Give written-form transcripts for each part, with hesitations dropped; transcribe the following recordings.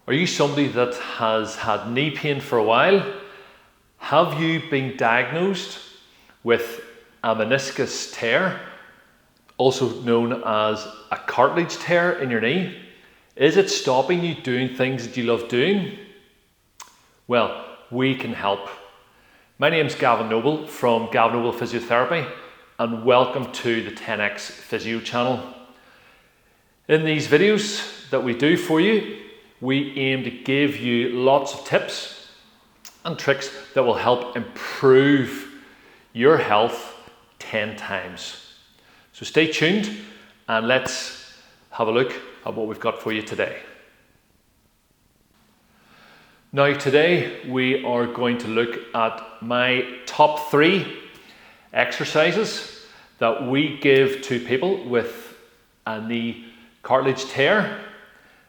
Are you somebody that has had knee pain for a while? Have you been diagnosed with a meniscus tear, also known as a cartilage tear in your knee? Is it stopping you doing things that you love doing? Well, we can help. My name's Gavin Noble from Gav Noble Physiotherapy, and welcome to the 10X Physio channel. In these videos that we do for you, we aim to give you lots of tips and tricks that will help improve your health 10 times. So stay tuned and let's have a look at what we've got for you today. Now today we are going to look at my top 3 exercises that we give to people with a knee cartilage tear,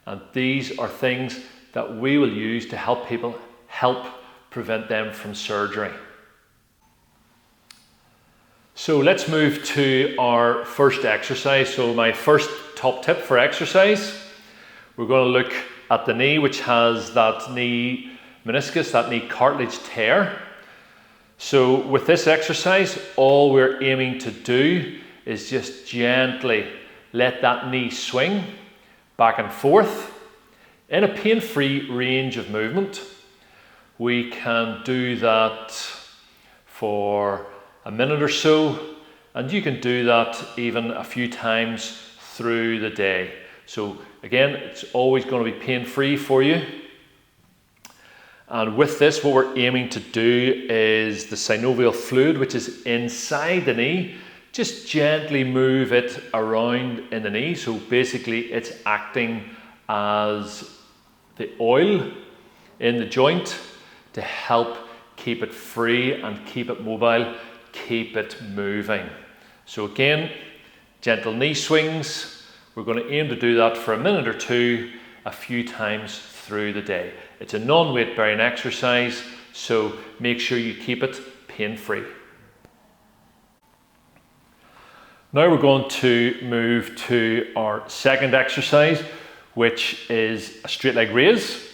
and these are things that we will use to help people prevent them from surgery. So let's move to our first exercise. So my first top tip for exercise, we're going to look at the knee which has that knee meniscus, that knee cartilage tear. So with this exercise, all we're aiming to do is just gently let that knee swing back and forth in a pain-free range of movement. We can do that for a minute or so, and you can do that even a few times through the day. So again, it's always going to be pain-free for you. And with this, what we're aiming to do is the synovial fluid, which is inside the knee, just gently move it around in the knee. So basically it's acting as the oil in the joint to help keep it free and keep it mobile, keep it moving. So again, gentle knee swings. We're going to aim to do that for a minute or two, a few times through the day. It's a non-weight bearing exercise, so make sure you keep it pain-free. Now we're going to move to our second exercise, which is a straight leg raise.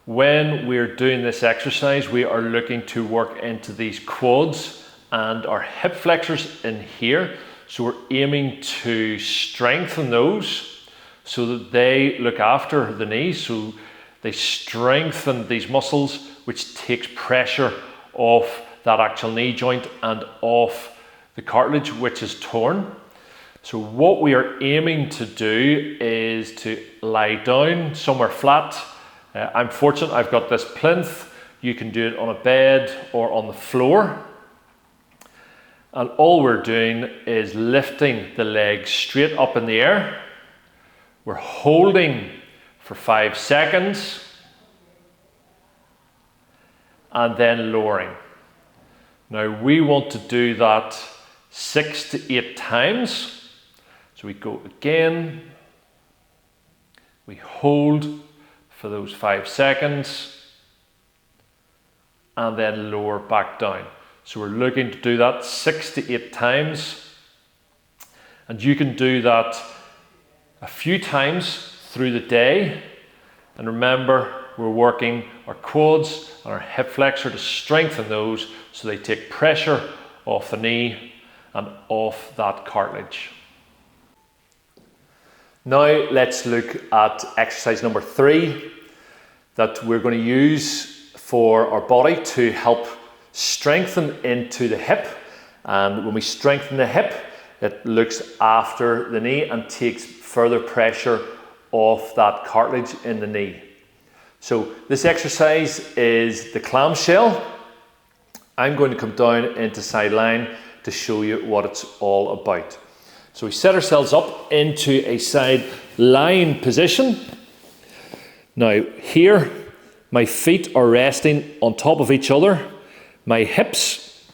When we're doing this exercise, we are looking to work into these quads and our hip flexors in here. So we're aiming to strengthen those so that they look after the knee. So they strengthen these muscles, which takes pressure off that actual knee joint and off the cartilage which is torn. So what we are aiming to do is to lie down somewhere flat. I'm fortunate I've got this plinth. You can do it on a bed or on the floor. And all we're doing is lifting the legs straight up in the air. We're holding for 5 seconds and then lowering. Now we want to do that 6 to 8 times. So we go again, we hold for those 5 seconds and then lower back down. So we're looking to do that 6 to 8 times, and you can do that a few times through the day. And remember, we're working our quads and our hip flexor to strengthen those so they take pressure off the knee and off that cartilage. Now let's look at exercise number 3 that we're going to use for our body to help strengthen into the hip. And when we strengthen the hip, it looks after the knee and takes further pressure off that cartilage in the knee. So this exercise is the clamshell. I'm going to come down into side line to show you what it's all about. So we set ourselves up into a side lying position. Now here, my feet are resting on top of each other. My hips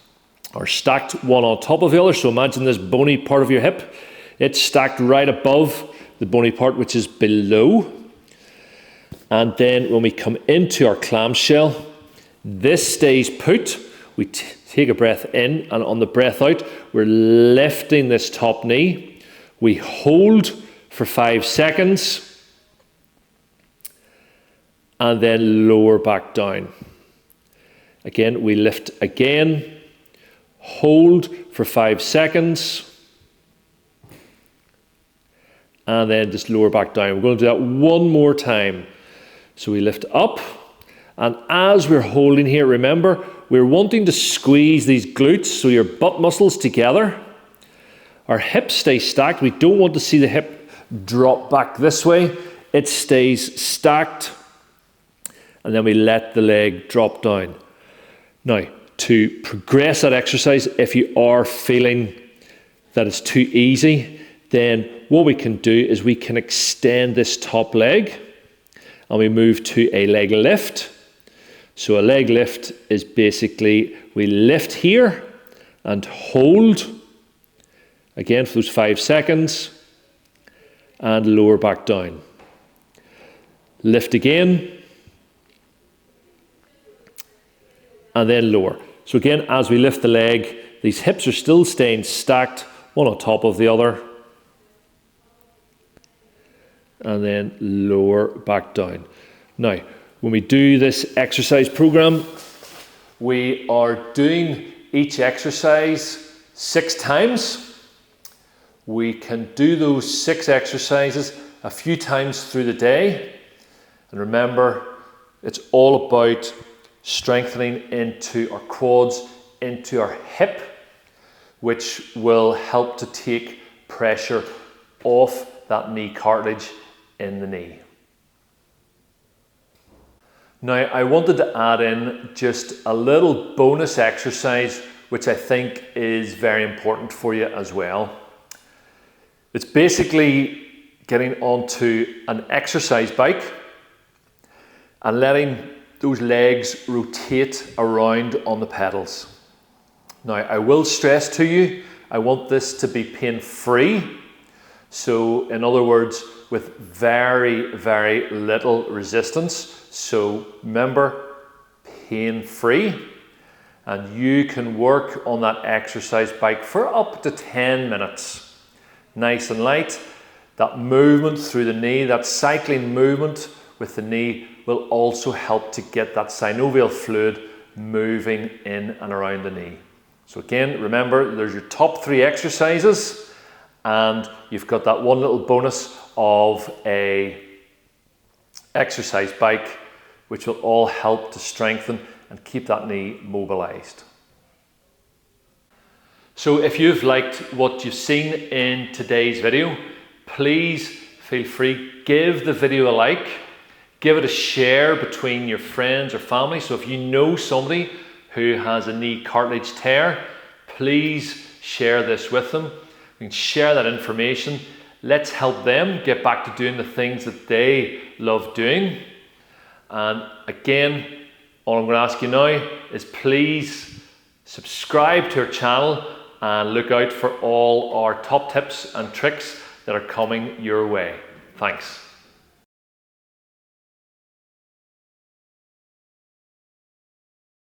are stacked one on top of the other. So imagine this bony part of your hip. It's stacked right above the bony part which is below. And then when we come into our clamshell, this stays put. We take a breath in, and on the breath out, we're lifting this top knee. We hold for 5 seconds. and then lower back down. Again, we lift again, hold for 5 seconds, and then just lower back down. We're going to do that one more time. So we lift up, and as we're holding here, remember, we're wanting to squeeze these glutes, so your butt muscles together. Our hips stay stacked. We don't want to see the hip drop back this way. It stays stacked, and then we let the leg drop down. Now, to progress that exercise, if you are feeling that it's too easy, then what we can do is we can extend this top leg, and we move to a leg lift. So a leg lift is basically, we lift here and hold, again for those 5 seconds, and lower back down. Lift again, and then lower. So again, as we lift the leg, these hips are still staying stacked, one on top of the other, and then lower back down. Now, when we do this exercise program, we are doing each exercise 6 times. We can do those 6 exercises a few times through the day. And remember, it's all about strengthening into our quads, into our hip, which will help to take pressure off that knee cartilage in the knee. Now, I wanted to add in just a little bonus exercise, which I think is very important for you as well. It's basically getting onto an exercise bike and letting those legs rotate around on the pedals. Now, I will stress to you, I want this to be pain-free. So, in other words, with very, very little resistance. So remember, pain-free. And you can work on that exercise bike for up to 10 minutes. Nice and light. That movement through the knee, that cycling movement with the knee will also help to get that synovial fluid moving in and around the knee. So again, remember, there's your top 3 exercises, and you've got that one little bonus of a exercise bike, which will all help to strengthen and keep that knee mobilized. So if you've liked what you've seen in today's video, please feel free, give the video a like, give it a share between your friends or family. So if you know somebody who has a knee cartilage tear, please share this with them. We can share that information. Let's help them get back to doing the things that they love doing. And again, all I'm going to ask you now is please subscribe to our channel and look out for all our top tips and tricks that are coming your way. Thanks.